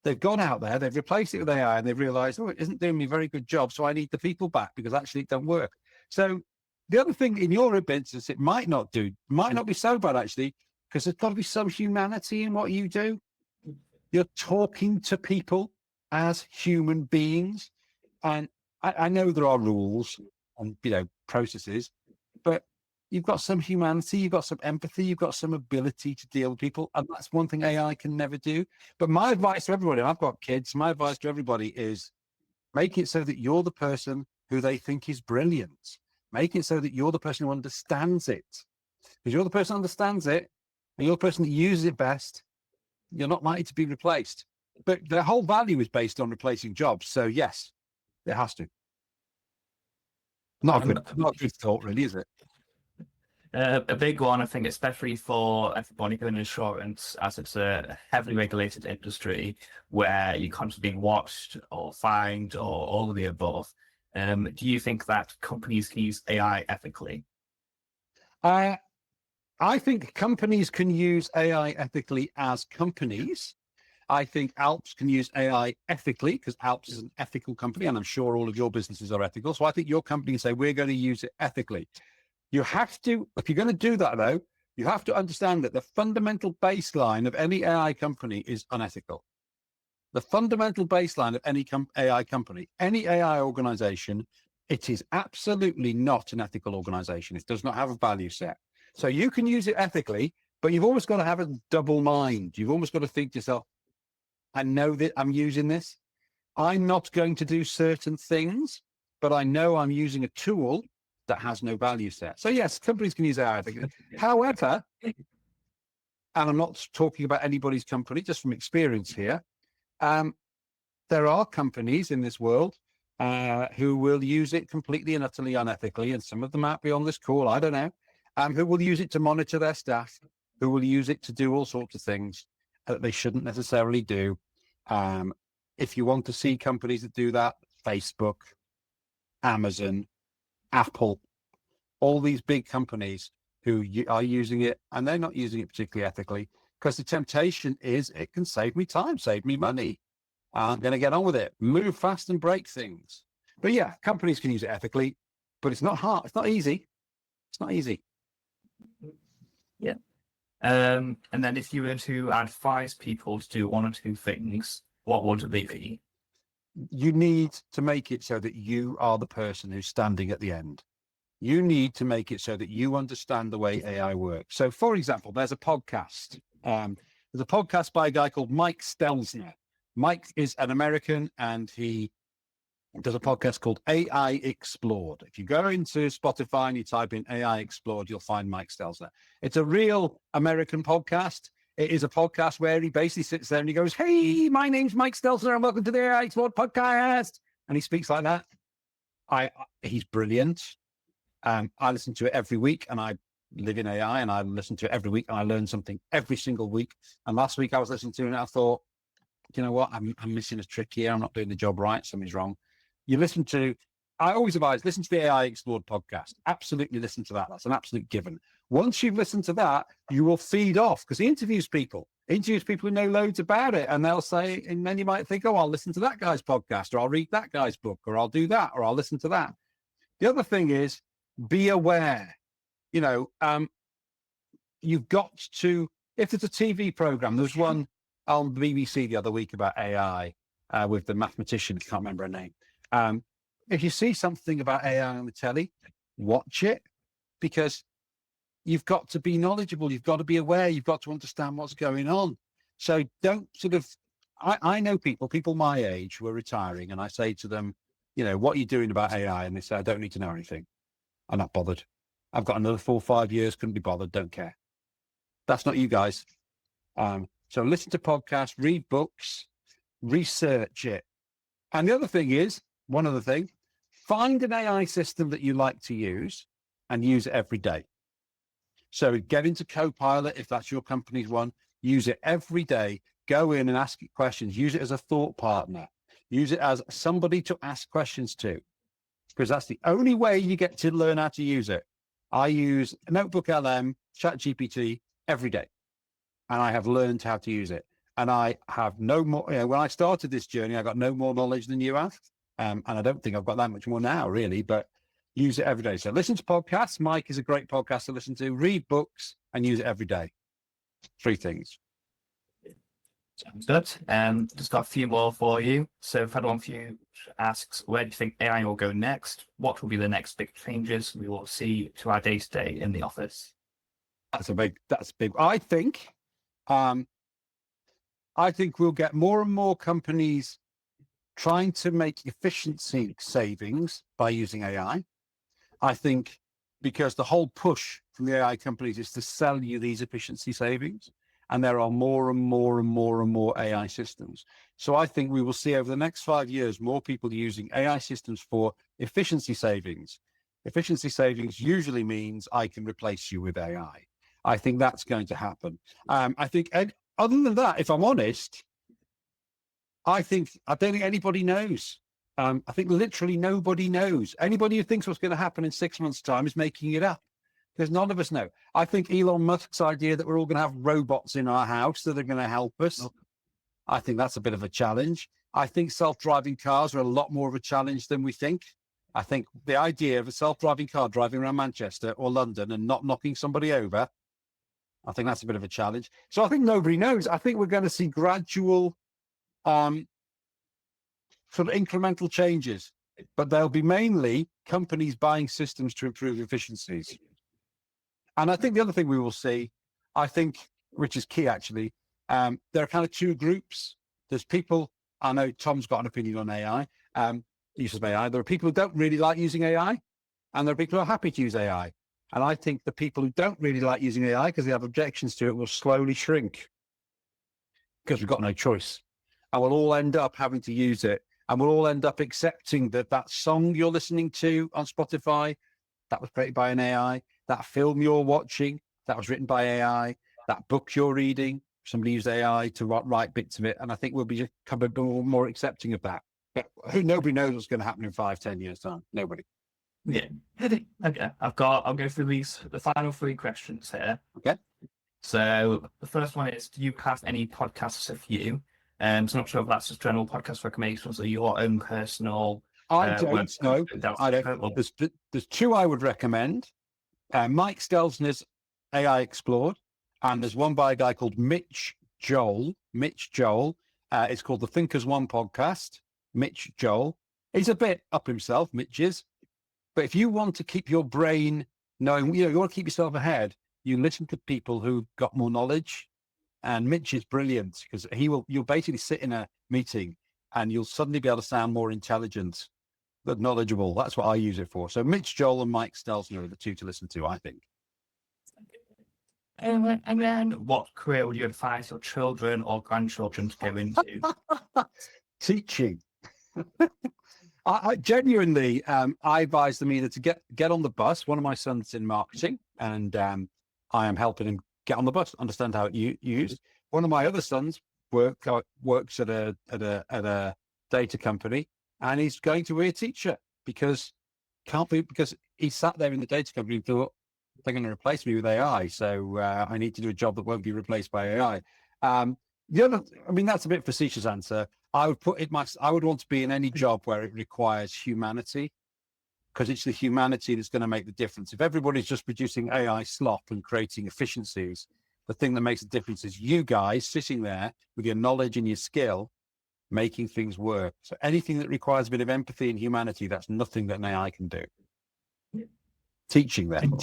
They've gone out there, they've replaced it with AI, and they've realized, oh, it isn't doing me a very good job. So I need the people back because actually it doesn't work. So the other thing in your business, it might not be so bad actually, because there's got to be some humanity in what you do. You're talking to people as human beings. And I know there are rules and, processes, but you've got some humanity, you've got some empathy, you've got some ability to deal with people. And that's one thing AI can never do. But my advice to everybody, and I've got kids, my advice to everybody is make it so that you're the person who they think is brilliant. Make it so that you're the person who understands it. Because you're the person who understands it, and you're the person that uses it best, you're not likely to be replaced. But the whole value is based on replacing jobs. So yes, it has to. Not a good thought, really, is it? A big one, I think, especially for everybody in insurance, as it's a heavily regulated industry where you're constantly being watched or fined or all of the above. Do you think that companies can use AI ethically? I think companies can use AI ethically as companies. I think Alps can use AI ethically because Alps is an ethical company, and I'm sure all of your businesses are ethical. So I think your company can say, we're going to use it ethically. You have to, if you're going to do that though, you have to understand that the fundamental baseline of any AI company is unethical. The fundamental baseline of any AI company, any AI organization, it is absolutely not an ethical organization. It does not have a value set. So you can use it ethically, but you've always got to have a double mind. You've almost got to think to yourself, I know that I'm using this. I'm not going to do certain things, but I know I'm using a tool that has no value set. So yes, companies can use AI ethically. However, and I'm not talking about anybody's company, just from experience here, there are companies in this world who will use it completely and utterly unethically, and some of them might be on this call, I don't know, who will use it to monitor their staff, who will use it to do all sorts of things that they shouldn't necessarily do. If you want to see companies that do that, Facebook, Amazon, Apple, all these big companies are using it and they're not using it particularly ethically, because the temptation is it can save me time, save me money. I'm going to get on with it, move fast and break things. But yeah, companies can use it ethically, but it's not hard. It's not easy. It's not easy. Yeah. And then if you were to advise people to do one or two things, what would they be? You need to make it so that you are the person who's standing at the end. You need to make it so that you understand the way AI works. So, for example, there's a podcast. There's a podcast by a guy called Mike Stelzner. Mike is an American, and he does a podcast called AI Explored. If you go into Spotify and you type in AI Explored, you'll find Mike Stelzner. It's a real American podcast. It is a podcast where he basically sits there and he goes, "Hey, my name's Mike Stelzner and welcome to the AI Explored podcast." And he speaks like that. He's brilliant. I listen to it every week, and I live in AI, and I listen to it every week, and I learn something every single week. And last week I was listening to it and I thought, you know what, I'm missing a trick here. I'm not doing the job right. Something's wrong. I always advise, listen to the AI Explored podcast. Absolutely listen to that. That's an absolute given. Once you've listened to that, you will feed off, because he interviews people who know loads about it. And they'll say, and then you might think, oh, I'll listen to that guy's podcast, or I'll read that guy's book, or I'll do that, or I'll listen to that. The other thing is, be aware. You've got to, if there's a TV program, there was one on the BBC the other week about AI with the mathematician, I can't remember her name. If you see something about AI on the telly, watch it, because you've got to be knowledgeable. You've got to be aware. You've got to understand what's going on. So don't I know people my age who are retiring, and I say to them, what are you doing about AI? And they say, I don't need to know anything. I'm not bothered. I've got another 4 or 5 years, couldn't be bothered, don't care. That's not you guys. So listen to podcasts, read books, research it. And the other thing is, one other thing, find an AI system that you like to use and use it every day. So get into Copilot, if that's your company's one, use it every day, go in and ask it questions, use it as a thought partner, use it as somebody to ask questions to, because that's the only way you get to learn how to use it. I use Notebook LM, ChatGPT every day, and I have learned how to use it. And I have no more, when I started this journey, I got no more knowledge than you have. And I don't think I've got that much more now, really, but use it every day. So listen to podcasts. Mike is a great podcast to listen to. Read books and use it every day. 3 things. Sounds good. Just got a few more for you. So if anyone for you asks, where do you think AI will go next? What will be the next big changes we will see to our day-to-day in the office? That's big. I think we'll get more and more companies trying to make efficiency savings by using AI. I think because the whole push from the AI companies is to sell you these efficiency savings, and there are more and more and more and more AI systems. So I think we will see over the next 5 years more people using AI systems for efficiency savings. Efficiency savings usually means I can replace you with AI. I think that's going to happen. I think, other than that, if I'm honest, I don't think anybody knows. I think literally nobody knows. Anybody who thinks what's going to happen in 6 months' time is making it up, because none of us know. I think Elon Musk's idea that we're all going to have robots in our house that are going to help us, I think that's a bit of a challenge. I think self-driving cars are a lot more of a challenge than we think. I think the idea of a self-driving car driving around Manchester or London and not knocking somebody over, I think that's a bit of a challenge. So I think nobody knows. I think we're going to see gradual sort of incremental changes, but there'll be mainly companies buying systems to improve efficiencies. And I think the other thing we will see, I think, which is key actually, there are kind of 2 groups. There's people, I know Tom's got an opinion on AI, use of AI. There are people who don't really like using AI, and there are people who are happy to use AI. And I think the people who don't really like using AI because they have objections to it will slowly shrink, because we've got no choice. And we'll all end up having to use it. And we'll all end up accepting that song you're listening to on Spotify, that was created by an AI. That film you're watching, that was written by AI. That book you're reading, somebody used AI to write bits of it. And I think we'll be just becoming more accepting of that. But nobody knows what's going to happen in 5, 10 years' time. Nobody. Yeah. Okay. I'll go through the final three questions here. Okay. So the first one is, do you have any podcasts of you? So not sure if that's just general podcast recommendations or your own personal I work. don't know. I don't. There's two I would recommend. Mike Stelzner's AI Explored, and there's one by a guy called Mitch Joel. It's called the Thinkers One podcast. Mitch Joel. He's a bit up himself, Mitch is. But if you want to keep your brain knowing, you want to keep yourself ahead, you listen to people who've got more knowledge. And Mitch is brilliant because you'll basically sit in a meeting and you'll suddenly be able to sound more intelligent, but knowledgeable. That's what I use it for. So Mitch Joel and Mike Stelzner are the two to listen to, I think. And then what career would you advise your children or grandchildren to go into? Teaching. I genuinely, I advise them either to get on the bus. One of my sons in marketing, and I am helping him get on the bus, understand how it used. One of my other sons works at a data company, and he's going to be a teacher because he sat there in the data company and thought they're going to replace me with AI, so I need to do a job that won't be replaced by AI. That's a bit facetious answer. I would want to be in any job where it requires humanity, because it's the humanity that's going to make the difference. If everybody's just producing AI slop and creating efficiencies, the thing that makes a difference is you guys sitting there with your knowledge and your skill, making things work. So anything that requires a bit of empathy and humanity, that's nothing that an AI can do. Teaching them.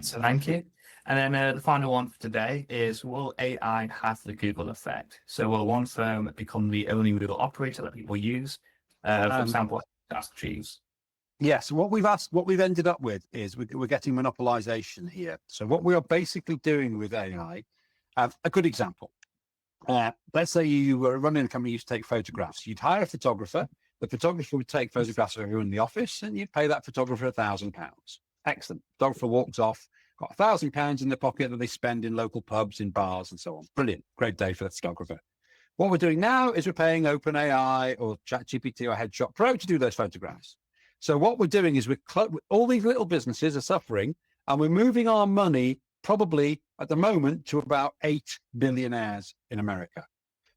So thank you. And then the final one for today is, will AI have the Google effect? So will one firm become the only real operator that people use? For example, Ask Jeeves. Yes, what we've ended up with is we're getting monopolization here. So what we are basically doing with AI, a good example. Let's say you were running a company, you used to take photographs. You'd hire a photographer. The photographer would take photographs of everyone in the office, and you'd pay that photographer £1,000. Excellent. Photographer walks off, got £1,000 in their pocket that they spend in local pubs, in bars, and so on. Brilliant. Great day for the photographer. What we're doing now is we're paying OpenAI or ChatGPT or Headshot Pro to do those photographs. So what we're doing is all these little businesses are suffering, and we're moving our money probably at the moment to about 8 billionaires in America.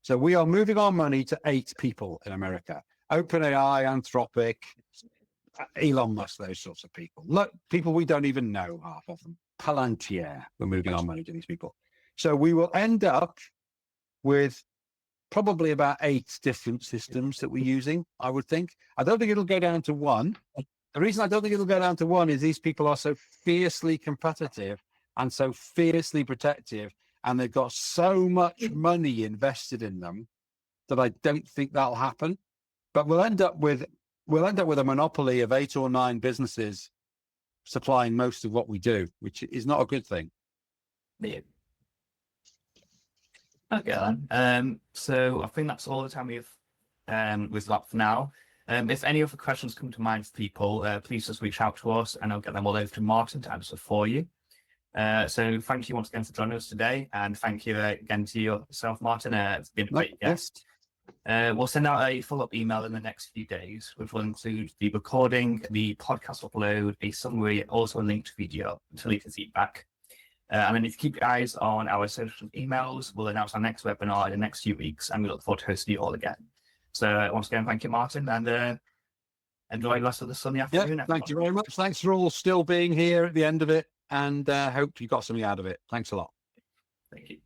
So we are moving our money to 8 people in America. OpenAI, Anthropic, Elon Musk, those sorts of people. Look, people we don't even know, half of them. Palantir, we're moving our money to these people. So we will end up with probably about 8 different systems that we're using, I would think. I don't think it'll go down to 1. The reason I don't think it'll go down to 1 is these people are so fiercely competitive and so fiercely protective, and they've got so much money invested in them that I don't think that'll happen. But we'll end up with a monopoly of 8 or 9 businesses supplying most of what we do, which is not a good thing. Yeah. Okay then. So I think that's all the time we've got for now. If any other questions come to mind for people, please just reach out to us and I'll get them all over to Martin to answer for you. So thank you once again for joining us today, and thank you again to yourself, Martin. It's been a great guest. We'll send out a follow-up email in the next few days, which will include the recording, the podcast upload, a summary, also a link to video to leave the feedback. And then if you keep your eyes on our social emails, we'll announce our next webinar in the next few weeks, and we look forward to hosting you all again. So once again, thank you, Martin, and enjoy the rest of the sunny afternoon. Yeah, thank you very much. Thanks for all still being here at the end of it, and hope you got something out of it. Thanks a lot. Thank you.